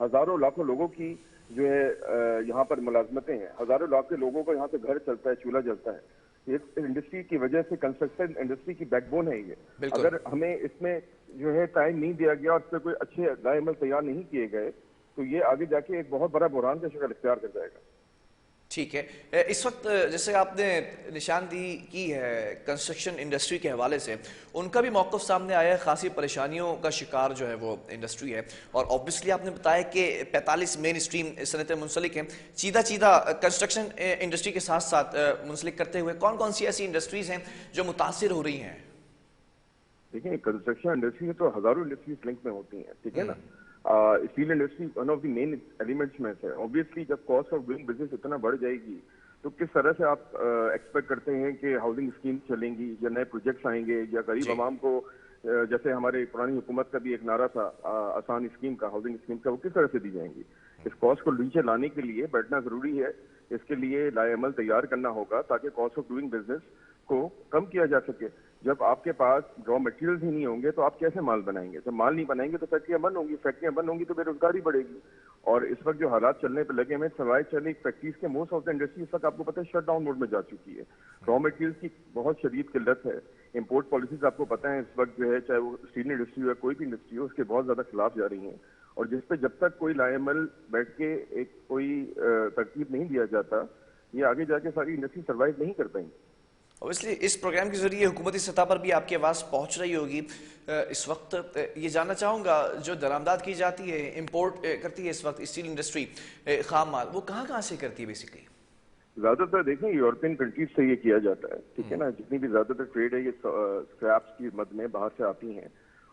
ہزاروں لاکھوں لوگوں کی جو ہے یہاں پر ملازمتیں ہیں, ہزاروں لاکھ لوگوں کو یہاں سے گھر چلتا ہے, چولہا جلتا ہے. اس انڈسٹری کی وجہ سے کنسٹرکشن انڈسٹری کی بیک بون ہے یہ. بالکل. اگر ہمیں اس میں جو ہے ٹائم نہیں دیا گیا اور اس پہ کوئی اچھے رائے عمل تیار نہیں کیے گئے تو یہ آگے جا کے ایک بہت بڑا بحران کا شکل اختیار کر جائے گا. ٹھیک ہے. اس وقت جیسے آپ نے نشاندہی کی ہے کنسٹرکشن انڈسٹری کے حوالے سے, ان کا بھی موقف سامنے آیا ہے, خاصی پریشانیوں کا شکار جو ہے وہ انڈسٹری ہے, اور آبویسلی آپ نے بتایا کہ 45 مین اسٹریم صنعتیں منسلک ہیں. چیدہ کنسٹرکشن انڈسٹری کے ساتھ ساتھ منسلک کرتے ہوئے کون کون سی ایسی انڈسٹریز ہیں جو متاثر ہو رہی ہیں؟ دیکھیں کنسٹرکشن انڈسٹری میں تو ہزاروں انڈسٹریز لنک میں ہوتی ہیں, ٹھیک ہے نا. Steel industry one of the main elements میں سے. اوبیسلی جب کاسٹ آف ڈوئنگ بزنس اتنا بڑھ جائے گی تو کس طرح سے آپ ایکسپیکٹ کرتے ہیں کہ ہاؤسنگ اسکیم چلیں گی یا نئے پروجیکٹس آئیں گے یا غریب عوام کو, جیسے ہمارے پرانی حکومت کا بھی ایک نعرہ تھا آسان اسکیم کا, ہاؤسنگ اسکیم کا, وہ کس طرح سے دی جائیں گی؟ اس کاسٹ کو نیچے لانے کے لیے بیٹھنا ضروری ہے. اس کے لیے لائحہ عمل تیار کرنا ہوگا تاکہ کاسٹ آف ڈوئنگ بزنس کو کم کیا جا سکے. جب آپ کے پاس را مٹیریلز ہی نہیں ہوں گے تو آپ کیسے مال بنائیں گے؟ جب مال نہیں بنائیں گے تو فیکٹریاں بند ہوں گی, فیکٹریاں بند ہوں گی تو بے روزگاری بڑھے گی. اور اس وقت جو حالات چلنے پہ لگے ہیں, سوائے چلے فیکٹریز کے موسٹ آف دا انڈسٹری اس وقت آپ کو پتہ ہے شٹ ڈاؤن موڈ میں جا چکی ہے. را مٹیریلز کی بہت شدید قلت ہے. امپورٹ پالیسیز آپ کو پتہ ہے اس وقت جو ہے, چاہے وہ اسٹیل انڈسٹری ہو یا کوئی بھی انڈسٹری ہو, اس کے بہت زیادہ خلاف جا رہی ہیں. اور جس پہ جب تک کوئی لائحہ عمل بیٹھ کے ایک کوئی ترتیب نہیں دیا جاتا, یہ آگے جا کے ساری انڈسٹری سروائیو نہیں کر پائیں گی. اوبیسلی اس پروگرام کے ذریعے حکومتی سطح پر بھی آپ کی آواز پہنچ رہی ہوگی. اس وقت یہ جاننا چاہوں گا, جو درآمدات کی جاتی ہے, امپورٹ کرتی ہے اس وقت اسٹیل انڈسٹری خام مال, وہ کہاں سے کرتی ہے بیسیکلی؟ زیادہ تر دیکھیں یورپین کنٹریز سے یہ کیا جاتا ہے, ٹھیک ہے نا. جتنی بھی زیادہ تر ٹریڈ ہے یہ اسکریپس کی مد میں باہر سے آتی ہیں,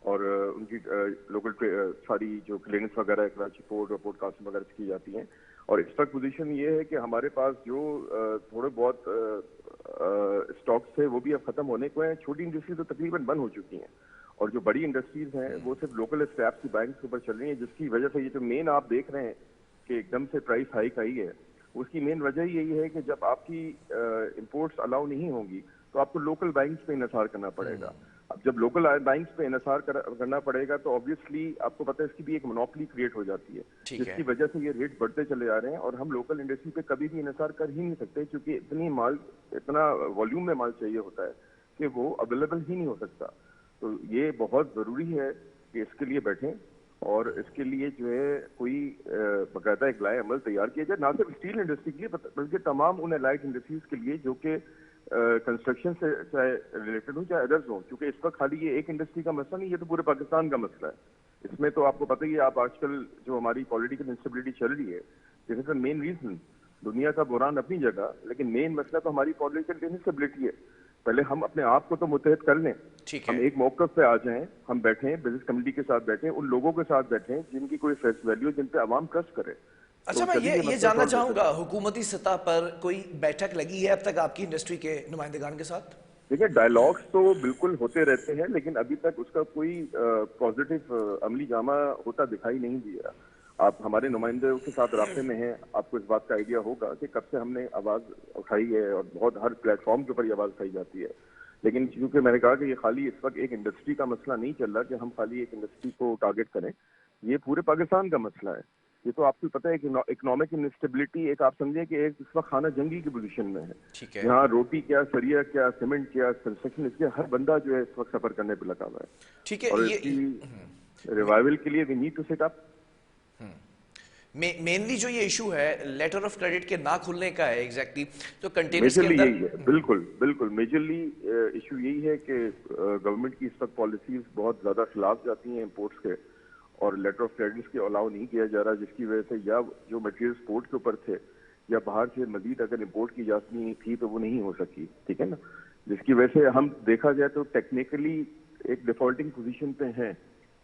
اور ان کی لوکل ساری جو کلینکس وغیرہ کراچی پورٹ اور پورٹ قاسم وغیرہ سے کی جاتی ہیں. اور اس وقت پوزیشن یہ ہے کہ ہمارے پاس جو تھوڑے بہت اسٹاکس تھے وہ بھی اب ختم ہونے کو ہیں. چھوٹی انڈسٹری تو تقریباً بند ہو چکی ہیں, اور جو بڑی انڈسٹریز ہیں وہ صرف لوکل اسکریپس کی بینکس کے اوپر چل رہی ہیں, جس کی وجہ سے یہ جو مین آپ دیکھ رہے ہیں کہ ایک دم سے پرائس ہائیک آئی ہے, اس کی مین وجہ یہی ہے کہ جب آپ کی امپورٹس الاؤ نہیں ہوں گی تو آپ کو لوکل بینکس پہ انحصار کرنا پڑے گا. اب جب لوکل بینکس پہ انحصار کرنا پڑے گا تو آبویسلی آپ کو پتہ ہے اس کی بھی ایک مونوپلی کریٹ ہو جاتی ہے, جس کی وجہ سے یہ ریٹ بڑھتے چلے جا رہے ہیں. اور ہم لوکل انڈسٹری پہ کبھی بھی انحصار کر ہی نہیں سکتے, کیونکہ اتنا والیوم میں مال چاہیے ہوتا ہے کہ وہ اویلیبل ہی نہیں ہو سکتا. تو یہ بہت ضروری ہے کہ اس کے لیے بیٹھیں اور اس کے لیے جو ہے کوئی باقاعدہ ایک لائحہ عمل تیار کیا جائے, نہ صرف اسٹیل انڈسٹری کے لیے بلکہ تمام ان الائڈ انڈسٹریز کے لیے جو کہ کنسٹرکشن سے چاہے ریلیٹڈ ہوں چاہے ادرز ہوں. کیونکہ اس وقت خالی یہ ایک انڈسٹری کا مسئلہ نہیں, یہ تو پورے پاکستان کا مسئلہ ہے. اس میں تو آپ کو پتہ ہی ہے, آپ آج کل جو ہماری پولیٹیکل انسٹیبلٹی چل رہی ہے, دس از دا مین ریزن. دنیا کا بحران اپنی جگہ, لیکن مین مسئلہ تو ہماری پولیٹیکل انسٹیبلٹی ہے. پہلے ہم اپنے آپ کو تو متحد کر لیں, ہم ایک موقف پہ آ جائیں, ہم بیٹھیں بزنس کمیونٹی کے ساتھ بیٹھیں, ان لوگوں کے ساتھ بیٹھیں جن کی کوئی فیس ویلیو, جن پہ عوام ٹرسٹ کرے. اچھا, میں یہ جاننا چاہوں گا, حکومتی سطح پر کوئی بیٹھک لگی ہے اب تک آپ کی انڈسٹری کے نمائندگان کے ساتھ؟ دیکھیں ڈائلاگس تو بالکل ہوتے رہتے ہیں, لیکن ابھی تک اس کا کوئی پازیٹیو عملی جامہ ہوتا دکھائی نہیں دیا. آپ ہمارے نمائندوں کے ساتھ رابطے میں ہیں, آپ کو اس بات کا آئیڈیا ہوگا کہ کب سے ہم نے آواز اٹھائی ہے, اور بہت ہر پلیٹ فارم کے اوپر یہ آواز اٹھائی جاتی ہے. لیکن کیونکہ میں نے کہا کہ یہ خالی اس وقت ایک انڈسٹری کا مسئلہ نہیں چل رہا کہ ہم خالی ایک انڈسٹری کو ٹارگٹ کریں, یہ پورے پاکستان کا مسئلہ ہے. یہ تو آپ کو پتہ ہے کہ اکنامک انسٹیبلٹی ایک آپ سمجھیں کہ ایک اس وقت خانہ جنگی کی پوزیشن میں ہے. یہاں روٹی کیا, سریا کیا, سیمنٹ کیا, کنسٹرکشن, اس کے ہر بندہ جو ہے اس وقت سفر کرنے پہ لگا ہوا ہے. ٹھیک ہے, اور اس کی ریوائول کے لیے we need to set up. Mainly جو یہ ایشو ہے لیٹر آف کریڈٹ کے نہ کھلنے کا ہے ایگزیکٹلی, تو کنٹینرز کے میجرلی اندر یہی ہے. بالکل میجرلی ایشو یہی ہے کہ گورنمنٹ کی اس وقت پالیسیز بہت زیادہ خلاف جاتی ہیں امپورٹس کے, اور لیٹر آف کریڈٹس کے الاؤ نہیں کیا جا رہا, جس کی وجہ سے یا جو مٹیریلز پورٹ کے اوپر تھے یا باہر سے مزید اگر امپورٹ کی جاتی تھی تو وہ نہیں ہو سکی, ٹھیک ہے نا. جس کی وجہ سے ہم دیکھا جائے تو ٹیکنیکلی ایک ڈیفالٹنگ پوزیشن پہ ہیں,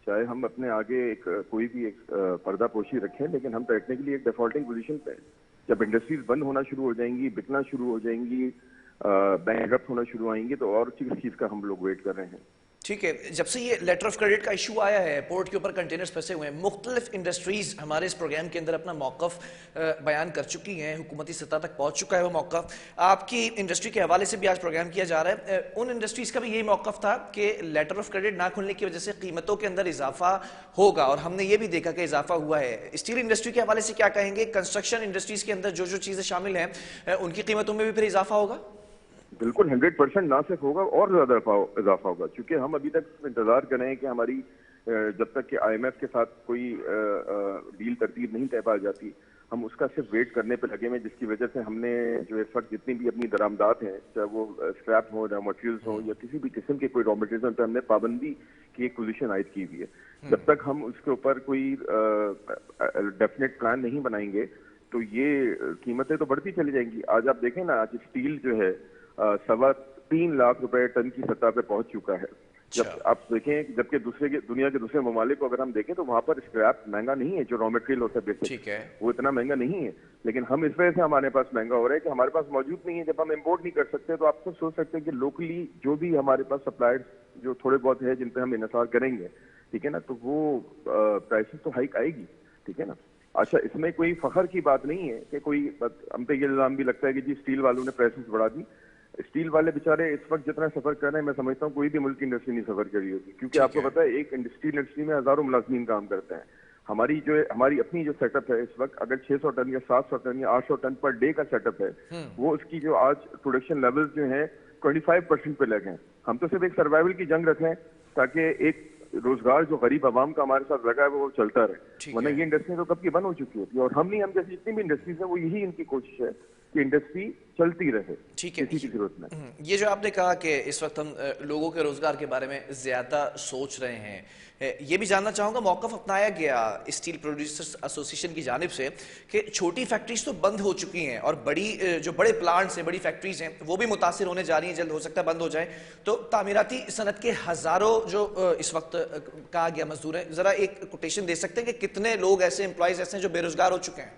چاہے ہم اپنے آگے ایک کوئی بھی ایک پردہ پوشی رکھیں, لیکن ہم ٹیکنیکلی ایک ڈیفالٹنگ پوزیشن پہ ہیں. جب انڈسٹریز بند ہونا شروع ہو جائیں گی, بکنا شروع ہو جائیں گی, بینک رپٹ ہونا شروع آئیں گے, تو اور چیز کا ہم لوگ ویٹ کر رہے ہیں. ٹھیک ہے، جب سے یہ لیٹر آف کریڈٹ کا ایشو آیا ہے، پورٹ کے اوپر کنٹینرز پھنسے ہوئے ہیں، مختلف انڈسٹریز ہمارے اس پروگرام کے اندر اپنا موقف بیان کر چکی ہیں، حکومتی سطح تک پہنچ چکا ہے وہ موقف. آپ کی انڈسٹری کے حوالے سے بھی آج پروگرام کیا جا رہا ہے. ان انڈسٹریز کا بھی یہی موقف تھا کہ لیٹر آف کریڈٹ نہ کھلنے کی وجہ سے قیمتوں کے اندر اضافہ ہوگا، اور ہم نے یہ بھی دیکھا کہ اضافہ ہوا ہے. اسٹیل انڈسٹری کے حوالے سے کیا کہیں گے؟ کنسٹرکشن انڈسٹریز کے اندر جو چیزیں شامل ہیں ان کی قیمتوں میں بھی پھر اضافہ ہوگا؟ بالکل 100% نہ صرف ہوگا اور زیادہ اضافہ ہوگا، کیونکہ ہم ابھی تک انتظار کر رہے ہیں کہ ہماری جب تک کہ آئی ایم ایف کے ساتھ کوئی ڈیل ترتیب نہیں طے پا جاتی، ہم اس کا صرف ویٹ کرنے پہ لگے ہوئے، جس کی وجہ سے ہم نے جو اس وقت جتنی بھی اپنی درآمدات ہیں، چاہے وہ اسکریپ ہو، را مٹیریلز ہوں یا کسی بھی قسم کے کوئی را مٹیریلز ہیں، تو ہم نے پابندی کی ایک پوزیشن عائد کی ہوئی ہے. جب تک ہم اس کے اوپر کوئی ڈیفینیٹ پلان نہیں بنائیں گے تو یہ قیمتیں تو بڑھتی چلی جائیں گی. آج آپ دیکھیں نا، آج اسٹیل جو ہے 3.25 لاکھ روپے ٹن کی سطح پہ پہنچ چکا ہے. جب آپ دیکھیں، جبکہ دنیا کے دوسرے ممالک کو اگر ہم دیکھیں تو وہاں پر اسکریپ مہنگا نہیں ہے، جو را مٹیریل ہوتا ہے بیسک، وہ اتنا مہنگا نہیں ہے. لیکن ہم اس وجہ سے ہمارے پاس مہنگا ہو رہا ہے کہ ہمارے پاس موجود نہیں ہے. جب ہم امپورٹ نہیں کر سکتے تو آپ خود سوچ سکتے ہیں کہ لوکلی جو بھی ہمارے پاس سپلائرز جو تھوڑے بہت ہے جن پہ ہم انحصار کریں گے، ٹھیک ہے نا، تو وہ پرائسز تو ہائک آئے گی. ٹھیک ہے نا. اچھا، اس میں کوئی فخر کی بات نہیں ہے کہ کوئی، ہم پہ یہ الزام بھی لگتا ہے کہ جی اسٹیل والوں نے پرائسز بڑھا دی. اسٹیل والے بیچارے اس وقت جتنا سفر کر رہے ہیں، میں سمجھتا ہوں کوئی بھی ملک کی انڈسٹری نہیں سفر کری ہوگی، کیونکہ آپ کو پتا ہے ایک انڈسٹری میں ہزاروں ملازمین کام کرتے ہیں. ہماری اپنی جو سیٹ اپ ہے اس وقت، اگر 600 ٹن یا 700 ٹن یا 800 ٹن پر ڈے کا سیٹ اپ ہے، وہ اس کی جو آج پروڈکشن لیول جو ہیں 25% پہ لگے ہیں. ہم تو صرف ایک سروائیول کی جنگ رکھیں تاکہ ایک روزگار جو غریب عوام کا ہمارے ساتھ لگا ہے وہ چلتا رہے، ورنہ یہ انڈسٹری تو کب کی بند ہو چکی ہوتی ہے. اور ہم جیسی جتنی بھی انڈسٹریز ہیں، وہ یہی ان کی کوشش ہے کہ انڈسٹری چلتی رہے، ٹھیک ہے. کسی کی ضرورت نہیں. یہ جو آپ نے کہا کہ اس وقت ہم لوگوں کے روزگار کے بارے میں زیادہ سوچ رہے ہیں، یہ بھی جاننا چاہوں گا، موقف اپنایا گیا اسٹیل پروڈیوسرز ایسوسی ایشن کی جانب سے کہ چھوٹی فیکٹریز تو بند ہو چکی ہیں اور جو بڑے پلانٹس ہیں، بڑی فیکٹریز ہیں، وہ بھی متاثر ہونے جا رہی ہیں، جلد ہو سکتا ہے بند ہو جائیں. تو تعمیراتی صنعت کے ہزاروں جو اس وقت کہا گیا مزدور ہیں، ذرا ایک کوٹیشن دے سکتے ہیں کہ کتنے لوگ ایسے امپلائیز ایسے ہیں جو بے روزگار ہو چکے ہیں؟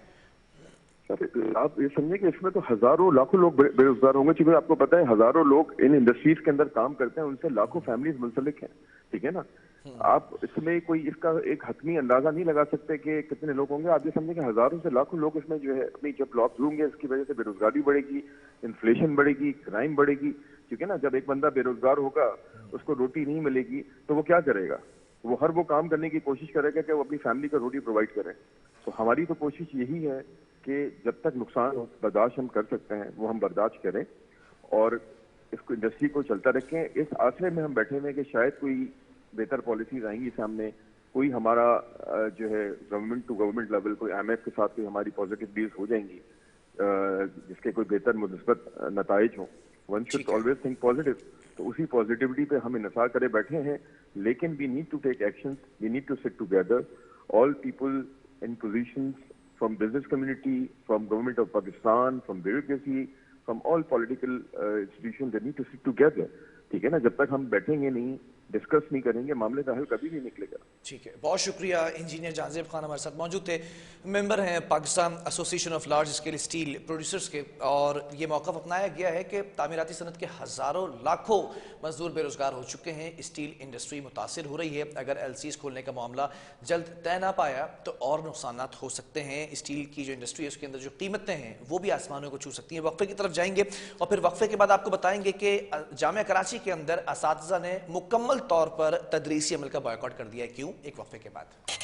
آپ یہ سمجھیں کہ اس میں تو ہزاروں لاکھوں لوگ بے روزگار ہوں گے، چونکہ آپ کو پتا ہے ہزاروں لوگ ان انڈسٹریز کے اندر کام کرتے ہیں، ان سے لاکھوں فیملیز منسلک ہیں. ٹھیک ہے نا. آپ اس میں کوئی اس کا ایک حتمی اندازہ نہیں لگا سکتے کہ کتنے لوگ ہوں گے. آپ یہ سمجھیں کہ ہزاروں سے لاکھوں لوگ اس میں جو ہے اپنی جب لابس ہوں گے، اس کی وجہ سے بے روزگاری بڑھے گی، انفلیشن بڑھے گی، کرائم بڑھے گی. ٹھیک ہے نا. جب ایک بندہ بے روزگار ہوگا، اس کو روٹی نہیں ملے گی تو وہ کیا کرے گا؟ وہ وہ کام کرنے کی کوشش کرے گا کہ وہ اپنی فیملی کو روٹی پرووائڈ کرے. تو ہماری تو کوشش یہی ہے کہ جب تک نقصان برداشت ہم کر سکتے ہیں وہ ہم برداشت کریں اور اس کو انڈسٹری کو چلتا رکھیں. اس آسرے میں ہم بیٹھے ہوئے کہ شاید کوئی بہتر پالیسیز آئیں گی سامنے، کوئی ہمارا جو ہے گورنمنٹ ٹو گورنمنٹ لیول، کوئی ایم ایف کے ساتھ کوئی ہماری پازیٹیو ڈیلز ہو جائیں گی جس کے کوئی بہتر مثبت نتائج ہوں. One should always think positive. تو اسی پازیٹیوٹی پہ ہم انحصار کرے بیٹھے ہیں. لیکن we need to take action, we need to sit together all people in positions from business community, from government of Pakistan, from bureaucracy, from all political institutions, they need to sit together. ٹھیک ہے نا. جب تک ہم بیٹھیں گے نہیں، discuss نہیں کریں گے، معاملے کا حل کبھی نہیں نکلے گا. ٹھیک ہے، بہت شکریہ. انجینئر جہانزیب خان ہمارے ساتھ موجود تھے، ممبر ہیں Pakistan association of large scale steel producers کے، اور یہ موقف اپنایا گیا ہے کہ تعمیراتی صنعت کے ہزاروں لاکھوں مزدور بے روزگار ہو چکے ہیں، اسٹیل انڈسٹری متاثر ہو رہی ہے. اگر ایل سیز کھولنے کا معاملہ جلد طے نہ پایا تو اور نقصانات ہو سکتے ہیں. اسٹیل کی جو انڈسٹری ہے اس کے اندر جو قیمتیں ہیں وہ بھی آسمانوں کو چھو سکتی ہیں. وقفے کی طرف جائیں گے اور پھر وقفے کے بعد آپ کو بتائیں گے کہ جامعہ کراچی کے اندر اساتذہ نے مکمل طور پر تدریسی عمل کا بائیکاٹ کر دیا ہے. کیوں؟ ایک وقفے کے بعد.